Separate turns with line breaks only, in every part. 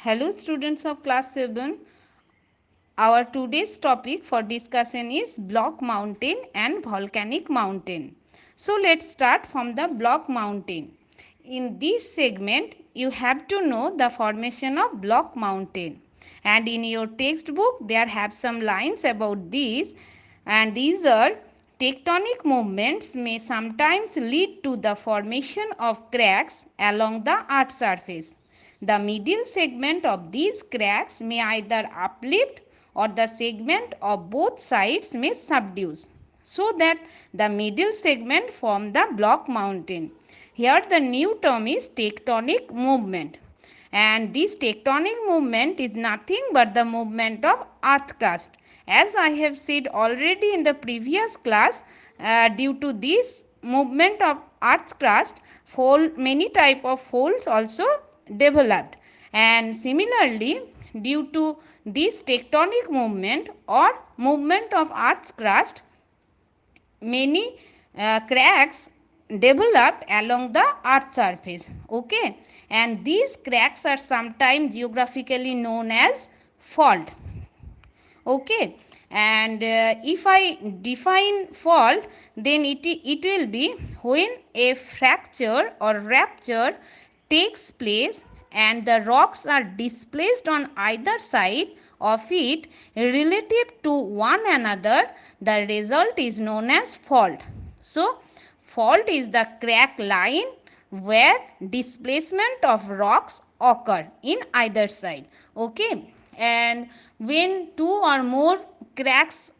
Hello students of class 7. Our today's topic for discussion is block mountain and volcanic mountain. So let's start from the block mountain. In this segment you have to know the formation of block mountain, and in your textbook there have some lines about this, and these are: tectonic movements may sometimes lead to the formation of cracks along the earth's surface. The middle segment of these cracks may either uplift or the segment of both sides may subdue, so that the middle segment form the block mountain. Here the new term is tectonic movement, and this tectonic movement is nothing but the movement of earth crust. As I have said already in the previous class, due to this movement of earth's crust, many type of folds also developed, and similarly due to this tectonic movement or movement of earth's crust, many cracks developed along the earth surface. Okay, and these cracks are sometimes geographically known as fault. Okay, and if I define fault, then it will be when a fracture or rupture takes place and the rocks are displaced on either side of it relative to one another, the result is known as fault. So fault is the crack line where displacement of rocks occur in either side. Okay, and when two or more cracks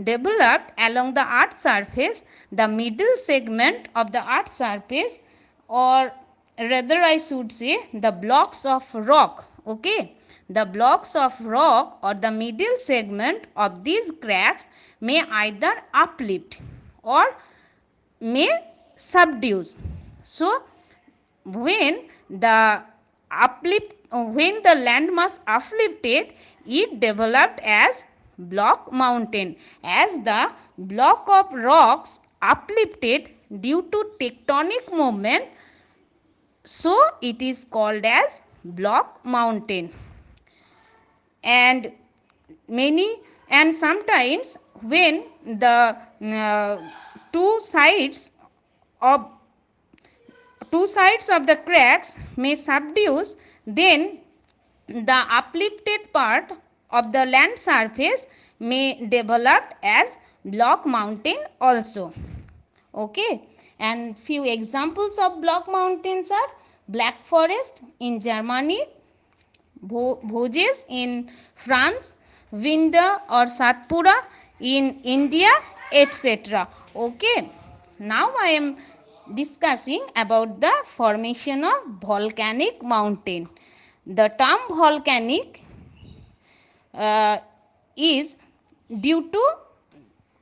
developed along the earth surface, the middle segment of the earth surface, or rather I should say the blocks of rock, okay, the blocks of rock or the middle segment of these cracks may either uplift or may subdue. So when the when the landmass uplifted, it developed as block mountain. As the block of rocks uplifted due to tectonic movement, so it is called as block mountain. And many and sometimes when the two sides of the cracks may subdue, then the uplifted part of the land surface may develop as block mountain also. Okay, and few examples of block mountains are Black Forest in Germany, Vosges in France, Vinda or Satpura in India, etc. Okay, now I am discussing about the formation of volcanic mountain. The term volcanic is due to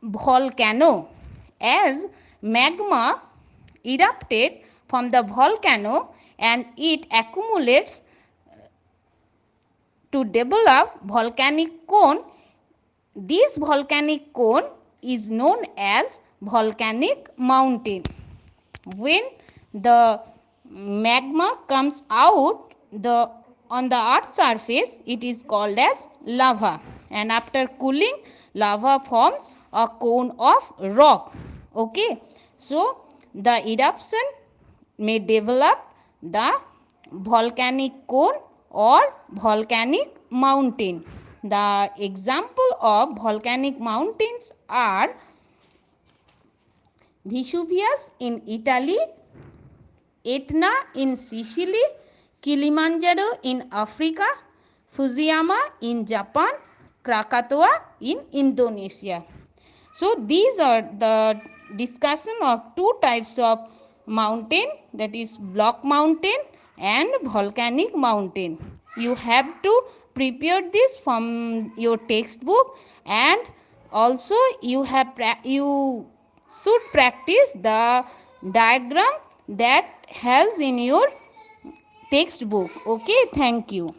volcano, as magma erupted from the volcano and it accumulates to develop volcanic cone. This volcanic cone is known as volcanic mountain. When the magma comes out on the earth surface, it is called as lava, and after cooling, lava forms a cone of rock. Okay, so the eruption may develop the volcanic cone or volcanic mountain. The example of volcanic mountains are Vesuvius in Italy, Etna in Sicily, Kilimanjaro in Africa, Fujiyama in Japan, Krakatoa in Indonesia. So these are the discussion of two types of mountain, that is block mountain and volcanic mountain. You have to prepare this from your textbook, and also you should practice the diagram that has in your textbook. Okay, thank you.